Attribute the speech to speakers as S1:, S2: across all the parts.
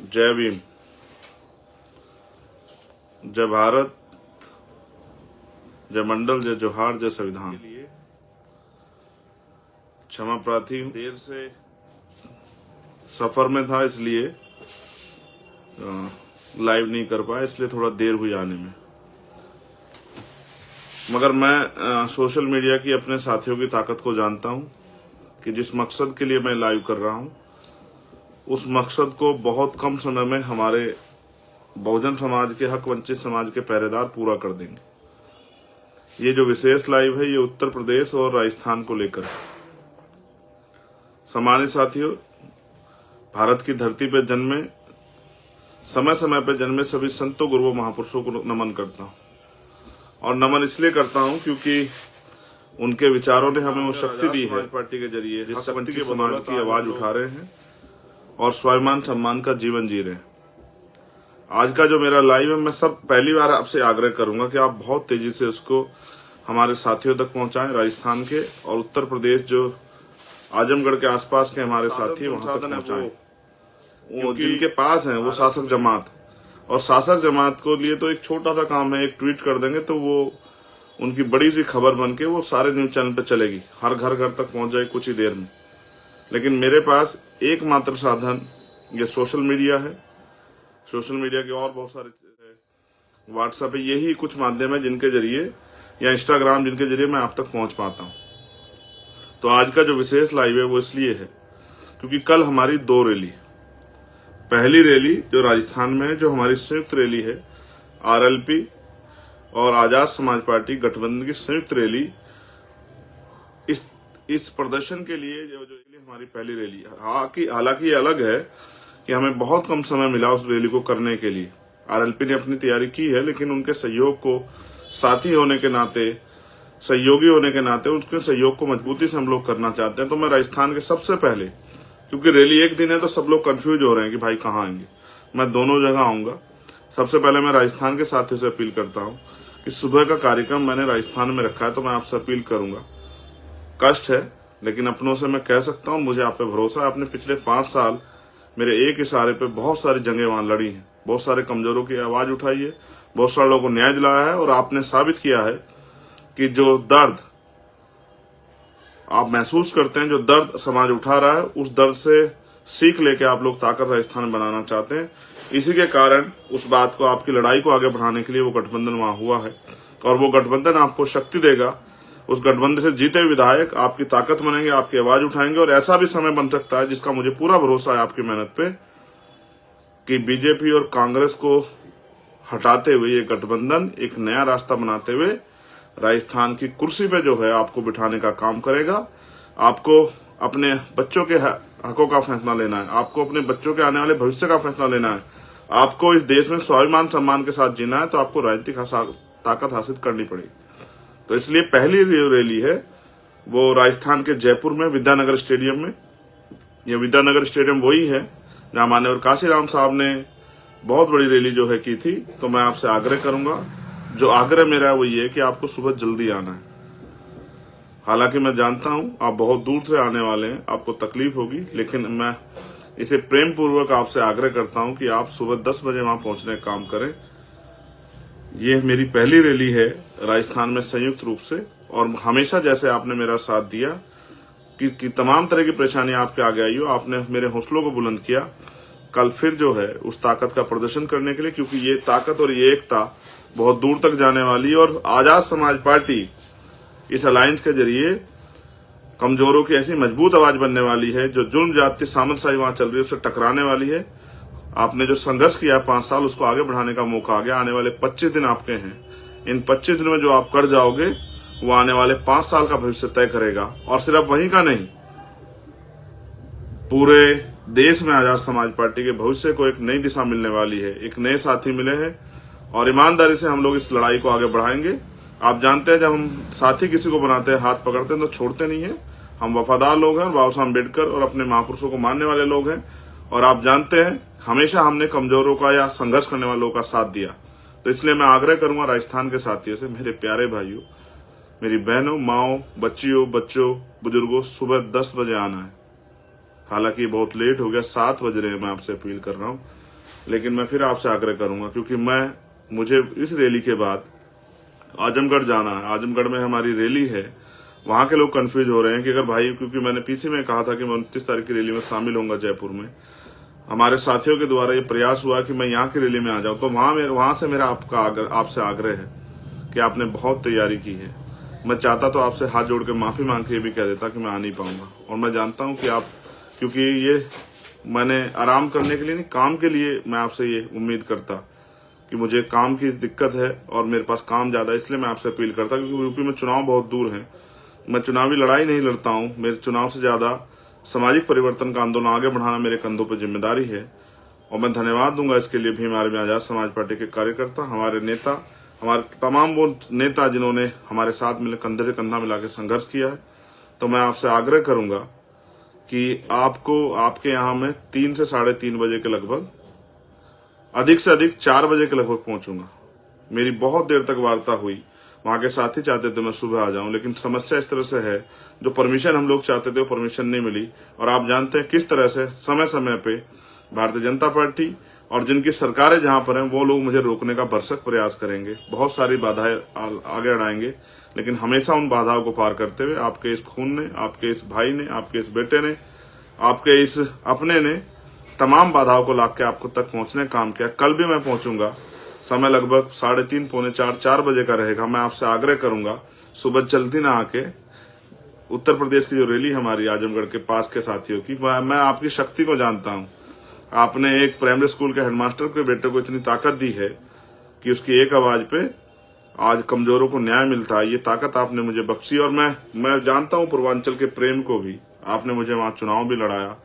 S1: जय भीम, जय भारत, जय मंडल, जय जोहार, जय संविधान। क्षमा प्रार्थी हूं, देर से सफर में था इसलिए लाइव नहीं कर पाया, इसलिए थोड़ा देर हुई आने में। मगर मैं सोशल मीडिया की अपने साथियों की ताकत को जानता हूं कि जिस मकसद के लिए मैं लाइव कर रहा हूं उस मकसद को बहुत कम समय में हमारे बहुजन समाज के, हक वंचित समाज के पहरेदार पूरा कर देंगे। ये जो विशेष लाइव है ये उत्तर प्रदेश और राजस्थान को लेकर है। सम्मानित साथियों, भारत की धरती पर जन्मे, समय समय पर जन्मे सभी संतों, गुरुओं, महापुरुषों को नमन करता हूं। और नमन इसलिए करता हूं क्योंकि उनके विचारों ने हमें वो शक्ति दी है पार्टी के जरिए जिस शक्ति के समाज की आवाज उठा रहे हैं और स्वाभिमान सम्मान का जीवन जी रहे हैं। आज का जो मेरा लाइव है, मैं सब पहली बार आपसे आग्रह करूंगा कि आप बहुत तेजी से उसको हमारे साथियों तक पहुंचाएं। राजस्थान के और उत्तर प्रदेश जो आजमगढ़ के आसपास के हमारे साथी वहां तक पहुंचाएं। वो जिनके पास है वो शासक जमात, और शासक जमात को लिए तो एक छोटा सा काम है, एक ट्वीट कर देंगे तो वो उनकी बड़ी सी खबर बन के वो सारे न्यूज चैनल पे चलेगी, हर घर घर तक पहुंच जाएगी कुछ ही देर में। लेकिन मेरे पास एकमात्र साधन ये सोशल मीडिया है। सोशल मीडिया के और बहुत सारे, व्हाट्सएप है, यही कुछ माध्यम है जिनके जरिए, या इंस्टाग्राम, जिनके जरिए मैं आप तक पहुंच पाता हूं। तो आज का जो विशेष लाइव है वो इसलिए है क्योंकि कल हमारी 2 रैली, पहली रैली जो राजस्थान में है, जो हमारी संयुक्त रैली है, आरएलपी और आजाद समाज पार्टी गठबंधन की संयुक्त रैली, इस प्रदर्शन के लिए जो हमारी पहली रैली है। हालांकि ये अलग है कि हमें बहुत कम समय मिला उस रैली को करने के लिए। आरएलपी ने अपनी तैयारी की है, लेकिन उनके सहयोग को, साथी होने के नाते, सहयोगी होने के नाते, उनके सहयोग को मजबूती से हम लोग करना चाहते हैं। तो मैं राजस्थान के सबसे पहले, क्योंकि रैली एक दिन है तो सब लोग कंफ्यूज हो रहे हैं कि भाई कहाँ आएंगे, मैं दोनों जगह आऊंगा। सबसे पहले मैं राजस्थान के साथियों से अपील करता हूँ कि सुबह का कार्यक्रम मैंने राजस्थान में रखा है, तो मैं आपसे अपील करूंगा, कष्ट है लेकिन अपनों से मैं कह सकता हूँ, मुझे आप पे भरोसा है। आपने पिछले 5 साल मेरे एक इशारे पे बहुत सारी जंगें वहां लड़ी हैं, बहुत सारे कमजोरों की आवाज उठाई है, बहुत सारे लोगों को न्याय दिलाया है, और आपने साबित किया है कि जो दर्द आप महसूस करते हैं, जो दर्द समाज उठा रहा है, उस दर्द से सीख लेके आप लोग ताकत राजस्थान बनाना चाहते हैं। इसी के कारण उस बात को, आपकी लड़ाई को आगे बढ़ाने के लिए वो गठबंधन वहां हुआ है, और वो गठबंधन आपको शक्ति देगा। उस गठबंधन से जीते विधायक आपकी ताकत बनेंगे, आपकी आवाज उठाएंगे, और ऐसा भी समय बन सकता है जिसका मुझे पूरा भरोसा है आपकी मेहनत पे, कि बीजेपी और कांग्रेस को हटाते हुए ये गठबंधन एक नया रास्ता बनाते हुए राजस्थान की कुर्सी पे जो है आपको बिठाने का काम करेगा। आपको अपने बच्चों के हकों का फैसला लेना है, आपको अपने बच्चों के आने वाले भविष्य का फैसला लेना है, आपको इस देश में स्वाभिमान सम्मान के साथ जीना है, तो आपको राजनीतिक ताकत हासिल करनी पड़ेगी। तो इसलिए पहली रैली है वो राजस्थान के जयपुर में विद्यानगर स्टेडियम में। ये विद्यानगर स्टेडियम वही है जहां माननीय काशीराम साहब ने बहुत बड़ी रैली जो है की थी। तो मैं आपसे आग्रह करूंगा, जो आग्रह मेरा है वो ये है कि आपको सुबह जल्दी आना है। हालांकि मैं जानता हूं आप बहुत दूर से आने वाले हैं, आपको तकलीफ होगी, लेकिन मैं इसे प्रेम पूर्वक आपसे आग्रह करता हूं कि आप सुबह 10 बजे वहां पहुंचने का काम करें। ये मेरी पहली रैली है राजस्थान में संयुक्त रूप से, और हमेशा जैसे आपने मेरा साथ दिया कि तमाम तरह की परेशानी आपके आगे आई हो, आपने मेरे हौसलों को बुलंद किया। कल फिर जो है उस ताकत का प्रदर्शन करने के लिए, क्योंकि ये ताकत और ये एकता बहुत दूर तक जाने वाली है, और आजाद समाज पार्टी इस अलायंस के जरिए कमजोरों की ऐसी मजबूत आवाज बनने वाली है, जो जुल्म जाति सामंतशाही वहां चल रही है उससे टकराने वाली है। आपने जो संघर्ष किया 5 साल, उसको आगे बढ़ाने का मौका आ गया। आने वाले 25 दिन आपके हैं, इन 25 दिन में जो आप कर जाओगे वो आने वाले 5 साल का भविष्य तय करेगा। और सिर्फ वहीं का नहीं, पूरे देश में आजाद समाज पार्टी के भविष्य को एक नई दिशा मिलने वाली है, एक नए साथी मिले हैं, और ईमानदारी से हम लोग इस लड़ाई को आगे बढ़ाएंगे। आप जानते हैं जब हम साथी किसी को बनाते हैं, हाथ पकड़ते हैं तो छोड़ते नहीं है। हम वफादार लोग हैं, बाबा साहब अम्बेडकर और अपने महापुरुषों को मानने वाले लोग हैं, और आप जानते हैं हमेशा हमने कमजोरों का या संघर्ष करने वालों का साथ दिया। तो इसलिए मैं आग्रह करूंगा राजस्थान के साथियों से, मेरे प्यारे भाइयों, मेरी बहनों, माओ, बच्चियों, बच्चों, बुजुर्गों, सुबह 10 बजे आना है। हालांकि बहुत लेट हो गया, 7 बज रहे हैं, मैं आपसे अपील कर रहा हूं, लेकिन मैं फिर आपसे आग्रह करूंगा क्योंकि मुझे इस रैली के बाद आजमगढ़ जाना है। आजमगढ़ में हमारी रैली है, वहां के लोग कंफ्यूज हो रहे हैं कि अगर भाई, क्योंकि मैंने पीछे में कहा था कि मैं 29 तारीख की रैली में शामिल होऊंगा जयपुर में, हमारे साथियों के द्वारा ये प्रयास हुआ कि मैं यहाँ की रैली में आ जाऊं, तो वहां से मेरा आपसे आग्रह है कि आपने बहुत तैयारी की है। मैं चाहता तो आपसे हाथ जोड़ के माफी मांग के ये भी कह देता कि मैं आ नहीं पाऊंगा, और मैं जानता हूं कि आप, क्योंकि ये मैंने आराम करने के लिए नहीं, काम के लिए मैं आपसे ये उम्मीद करता कि मुझे काम की दिक्कत है और मेरे पास काम ज्यादा, इसलिए मैं आपसे अपील करता, क्योंकि यूपी में चुनाव बहुत दूर है। मैं चुनावी लड़ाई नहीं लड़ता हूं, मेरे चुनाव से ज्यादा सामाजिक परिवर्तन का आंदोलन आगे बढ़ाना मेरे कंधों पर जिम्मेदारी है। और मैं धन्यवाद दूंगा इसके लिए भीम आर्मी आजाद समाज पार्टी के कार्यकर्ता, हमारे नेता, हमारे तमाम वो नेता जिन्होंने हमारे साथ मिले कंधे से कंधा मिला के संघर्ष किया है। तो मैं आपसे आग्रह करूंगा कि आपको, आपके यहाँ में 3 से 3:30 बजे के लगभग, अधिक से अधिक 4 बजे के लगभग पहुंचूंगा। मेरी बहुत देर तक वार्ता हुई, वहां के साथी चाहते थे मैं सुबह आ जाऊं, लेकिन समस्या इस तरह से है, जो परमिशन हम लोग चाहते थे वो परमिशन नहीं मिली। और आप जानते हैं किस तरह से समय समय पे भारतीय जनता पार्टी और जिनकी सरकारें जहां पर हैं वो लोग मुझे रोकने का भरसक प्रयास करेंगे, बहुत सारी बाधाएं आगे अड़ाएंगे, लेकिन हमेशा उन बाधाओं को पार करते हुए आपके इस खून ने, आपके इस भाई ने, आपके इस बेटे ने, आपके इस अपने ने तमाम बाधाओं को लाके आपको तक पहुंचने का काम किया। कल भी मैं पहुंचूंगा, समय लगभग 3:30 पौने 4 बजे का रहेगा। मैं आपसे आग्रह करूंगा सुबह जल्दी ना आके, उत्तर प्रदेश की जो रैली हमारी आजमगढ़ के पास के साथियों की, मैं आपकी शक्ति को जानता हूं। आपने एक प्राइमरी स्कूल के हेडमास्टर के बेटे को इतनी ताकत दी है कि उसकी एक आवाज पे आज कमजोरों को न्याय मिलता है, ये ताकत आपने मुझे बख्शी। और मैं जानता हूं पूर्वांचल के प्रेम को भी, आपने मुझे वहां चुनाव भी लड़ाया,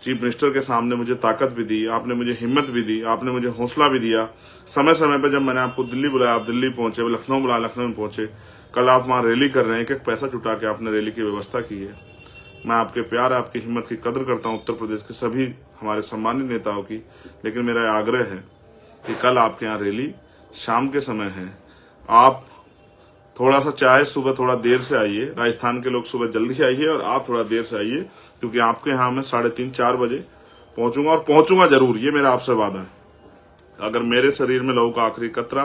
S1: चीफ मिनिस्टर के सामने मुझे ताकत भी दी, आपने मुझे हिम्मत भी दी, आपने मुझे हौसला भी दिया। समय समय पर जब मैंने आपको दिल्ली बुलाया आप दिल्ली पहुंचे, लखनऊ बुलाया लखनऊ में पहुंचे, कल आप वहां रैली कर रहे हैं, एक पैसा जुटा के आपने रैली की व्यवस्था की है। मैं आपके प्यार, आपकी हिम्मत की कदर करता हूं, उत्तर प्रदेश के सभी हमारे सम्मानित नेताओं की, लेकिन मेरा आग्रह है कि कल आपके यहाँ रैली शाम के समय है, आप थोड़ा सा चाहे सुबह थोड़ा देर से आइए, राजस्थान के लोग सुबह जल्दी आइए और आप थोड़ा देर से आइए, क्योंकि आपके यहाँ मैं 3:30-4 बजे पहुंचूंगा, और पहुंचूंगा जरूर, ये मेरा आपसे वादा है। अगर मेरे शरीर में लहू का आखिरी कतरा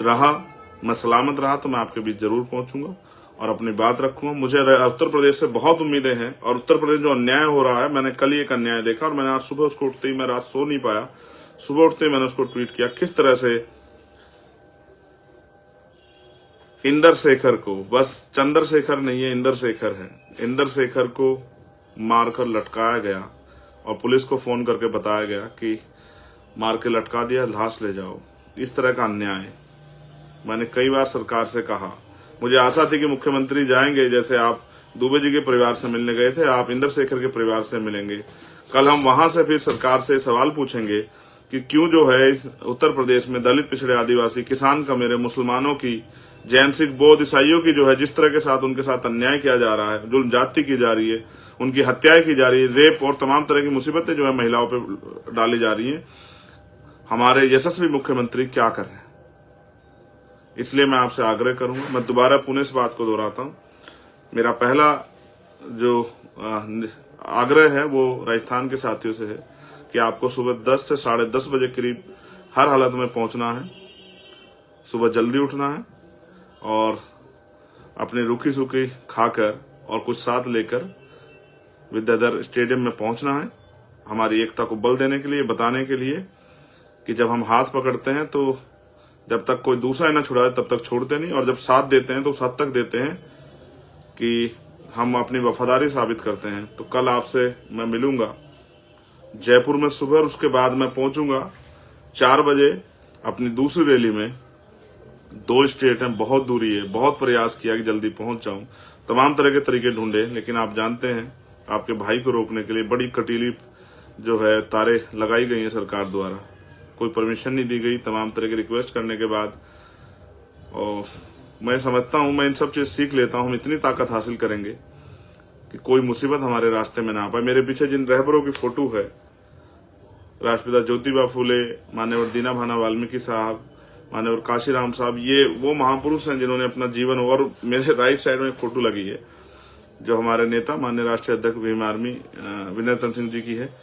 S1: रहा, मैं सलामत रहा, तो मैं आपके बीच जरूर पहुंचूंगा और अपनी बात रखूंगा। मुझे उत्तर प्रदेश से बहुत उम्मीदें हैं, और उत्तर प्रदेश जो अन्याय हो रहा है, मैंने कल ही एक अन्याय देखा, और मैंने आज सुबह उसको उठते ही, मैं रात सो नहीं पाया, सुबह उठते ही मैंने उसको ट्वीट किया, किस तरह से इंदर शेखर को, बस चंद्रशेखर नहीं है, इंदर शेखर है, इंदर शेखर को मारकर लटकाया गया और पुलिस को फोन करके बताया गया कि मार के लटका दिया, लाश ले जाओ। इस तरह का अन्याय मैंने कई बार सरकार से कहा। मुझे आशा थी कि मुख्यमंत्री जाएंगे, जैसे आप दुबे जी के परिवार से मिलने गए थे, आप इंदर शेखर के परिवार से मिलेंगे। कल हम वहां से फिर सरकार से सवाल पूछेंगे कि क्यों जो है उत्तर प्रदेश में दलित, पिछड़े, आदिवासी, किसान का, मेरे मुसलमानों की, जैन, सिख, बौद्ध, ईसाइयों की जो है जिस तरह के साथ उनके साथ अन्याय किया जा रहा है, जुल्म जाति की जा रही है, उनकी हत्याएं की जा रही है, रेप और तमाम तरह की मुसीबतें जो है महिलाओं पे डाली जा रही हैं, हमारे यशस्वी मुख्यमंत्री क्या कर रहे हैं। इसलिए मैं आपसे आग्रह करूंगा, मैं दोबारा पुनः इस बात को दोहराता हूं, मेरा पहला जो आग्रह है वो राजस्थान के साथियों से है कि आपको सुबह 10 से 10:30 बजे करीब हर हालत में पहुंचना है, सुबह जल्दी उठना है और अपनी रूखी सूखी खाकर और कुछ साथ लेकर विद्याधर स्टेडियम में पहुंचना है, हमारी एकता को बल देने के लिए, बताने के लिए कि जब हम हाथ पकड़ते हैं तो जब तक कोई दूसरा न छुड़ाए तब तक छोड़ते नहीं, और जब साथ देते हैं तो उस हद तक देते हैं कि हम अपनी वफादारी साबित करते हैं। तो कल आपसे मैं मिलूंगा जयपुर में सुबह, और उसके बाद मैं पहुंचूंगा 4 बजे अपनी दूसरी रैली में। 2 स्टेट हैं, बहुत दूरी है, बहुत प्रयास किया कि जल्दी पहुंच जाऊं, तमाम तरह के तरीके ढूंढे, लेकिन आप जानते हैं आपके भाई को रोकने के लिए बड़ी कटीली जो है तारे लगाई गई हैं सरकार द्वारा, कोई परमिशन नहीं दी गई, तमाम तरह की रिक्वेस्ट करने के बाद। और मैं समझता हूं, मैं इन सब चीज सीख लेता हूं, हम इतनी ताकत हासिल करेंगे कि कोई मुसीबत हमारे रास्ते में ना आ पाए। मेरे पीछे जिन रहबरों की फोटो है, राष्ट्रपिता ज्योतिबा फूले, मान्यवर दीना भाना वाल्मीकि साहब, मान्यवर काशीराम साहब, ये वो महापुरुष हैं जिन्होंने अपना जीवन, और मेरे राइट साइड में एक फोटो लगी है, जो हमारे नेता माननीय राष्ट्रीय अध्यक्ष भीम आर्मी विनय तन सिंह जी की है।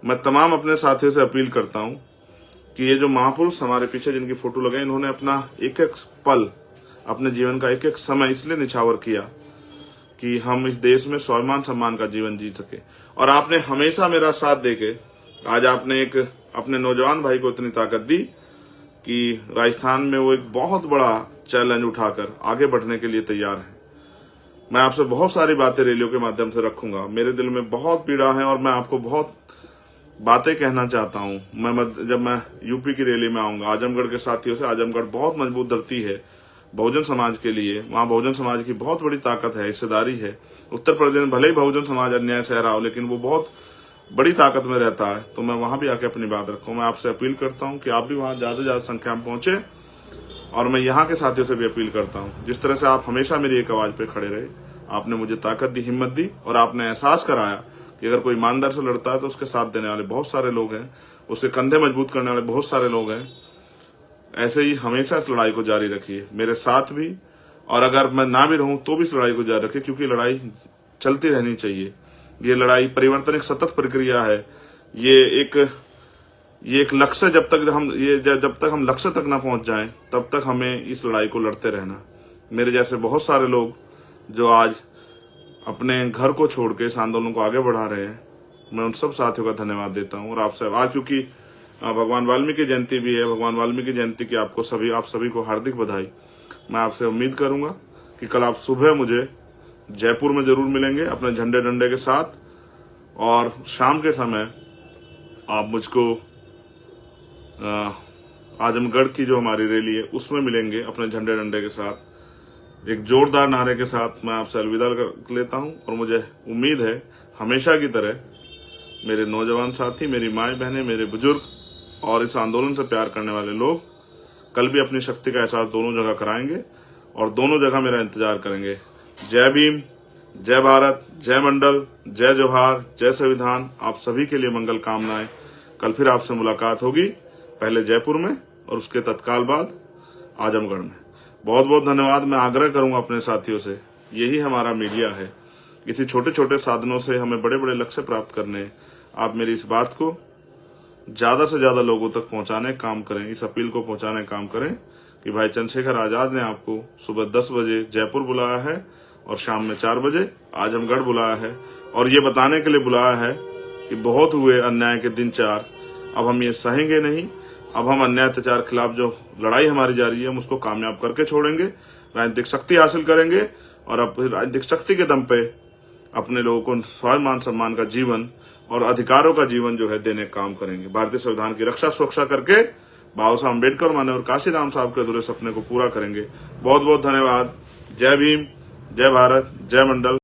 S1: मैं तमाम अपने साथियों से अपील करता हूं कि ये जो महापुरुष हमारे पीछे जिनकी फोटो लगे, इन्होंने अपना एक एक पल, अपने जीवन का एक एक समय इसलिए निछावर किया कि हम इस देश में स्वाभिमान सम्मान का जीवन जी सके। और आपने हमेशा मेरा साथ देके आज आपने एक अपने नौजवान भाई को इतनी ताकत दी कि राजस्थान में वो एक बहुत बड़ा चैलेंज उठाकर आगे बढ़ने के लिए तैयार है। मैं आपसे बहुत सारी बातें रैलियों के माध्यम से रखूंगा। मेरे दिल में बहुत पीड़ा है और मैं आपको बहुत बातें कहना चाहता हूं। जब मैं यूपी की रैली में आऊंगा आजमगढ़ के साथियों से, आजमगढ़ बहुत मजबूत धरती है बहुजन समाज के लिए, वहां बहुजन समाज की बहुत बड़ी ताकत है, हिस्सेदारी है। उत्तर प्रदेश में भले ही बहुजन समाज अन्याय सह रहा हो, लेकिन वो बहुत बड़ी ताकत में रहता है। तो मैं वहां भी आके अपनी बात रखूं। मैं आपसे अपील करता हूं कि आप भी वहां ज्यादा से ज्यादा संख्या में पहुंचे। और मैं यहाँ के साथियों से भी अपील करता हूं, जिस तरह से आप हमेशा मेरी एक आवाज पे खड़े रहे, आपने मुझे ताकत दी, हिम्मत दी और आपने एहसास कराया कि अगर कोई ईमानदार से लड़ता है तो उसके साथ देने वाले बहुत सारे लोग हैं, उसके कंधे मजबूत करने वाले बहुत सारे लोग हैं। ऐसे ही हमेशा इस लड़ाई को जारी रखिए, मेरे साथ भी, और अगर मैं ना भी रहूं तो भी इस लड़ाई को जारी रखिए, क्योंकि लड़ाई चलती रहनी चाहिए। ये लड़ाई परिवर्तन एक सतत प्रक्रिया है। ये एक लक्ष्य जब तक हम लक्ष्य तक ना पहुंच जाएं तब तक हमें इस लड़ाई को लड़ते रहना। मेरे जैसे बहुत सारे लोग जो आज अपने घर को छोड़ के इस आंदोलन को आगे बढ़ा रहे हैं, मैं उन सब साथियों का धन्यवाद देता हूं। और आपसे आज क्योंकि भगवान वाल्मीकि जयंती भी है, भगवान वाल्मीकि जयंती की आप सभी को हार्दिक बधाई। मैं आपसे उम्मीद करूंगा कि कल आप सुबह मुझे जयपुर में जरूर मिलेंगे अपने झंडे डंडे के साथ, और शाम के समय आप मुझको आजमगढ़ की जो हमारी रैली है उसमें मिलेंगे अपने झंडे डंडे के साथ। एक जोरदार नारे के साथ मैं आपसे अलविदा कर लेता हूं। और मुझे उम्मीद है हमेशा की तरह मेरे नौजवान साथी, मेरी माएँ बहनें, मेरे बुजुर्ग और इस आंदोलन से प्यार करने वाले लोग कल भी अपनी शक्ति का एहसास दोनों जगह कराएंगे और दोनों जगह मेरा इंतजार करेंगे। जय भीम, जय भारत, जय मंडल, जय जोहार, जय संविधान। आप सभी के लिए मंगल कामनाएं। कल फिर आपसे मुलाकात होगी, पहले जयपुर में और उसके तत्काल बाद आजमगढ़ में। बहुत बहुत धन्यवाद। मैं आग्रह करूंगा अपने साथियों से, यही हमारा मीडिया है। इसी छोटे छोटे साधनों से हमें बड़े बड़े लक्ष्य प्राप्त करने हैं। आप मेरी इस बात को ज्यादा से ज्यादा लोगों तक पहुंचाने का काम करें, इस अपील को पहुंचाने का काम करें कि भाई चंद्रशेखर आजाद ने आपको सुबह 10 बजे जयपुर बुलाया है और शाम में 4 बजे आजमगढ़ बुलाया है। और ये बताने के लिए बुलाया है कि बहुत हुए अन्याय के दिन 4, अब हम ये सहेंगे नहीं। अब हम अन्याय अत्याचार खिलाफ जो लड़ाई हमारी जारी है हम उसको कामयाब करके छोड़ेंगे, राजनीतिक शक्ति हासिल करेंगे और अब राजनीतिक शक्ति के दम पे अपने लोगों को स्वाभिमान सम्मान का जीवन और अधिकारों का जीवन जो है देने का काम करेंगे। भारतीय संविधान की रक्षा सुरक्षा करके बाबा साहब अम्बेडकर माननीय काशीराम साहब के अधूरे सपने को पूरा करेंगे। बहुत बहुत धन्यवाद। जय भीम, जय भारत, जय मंडल।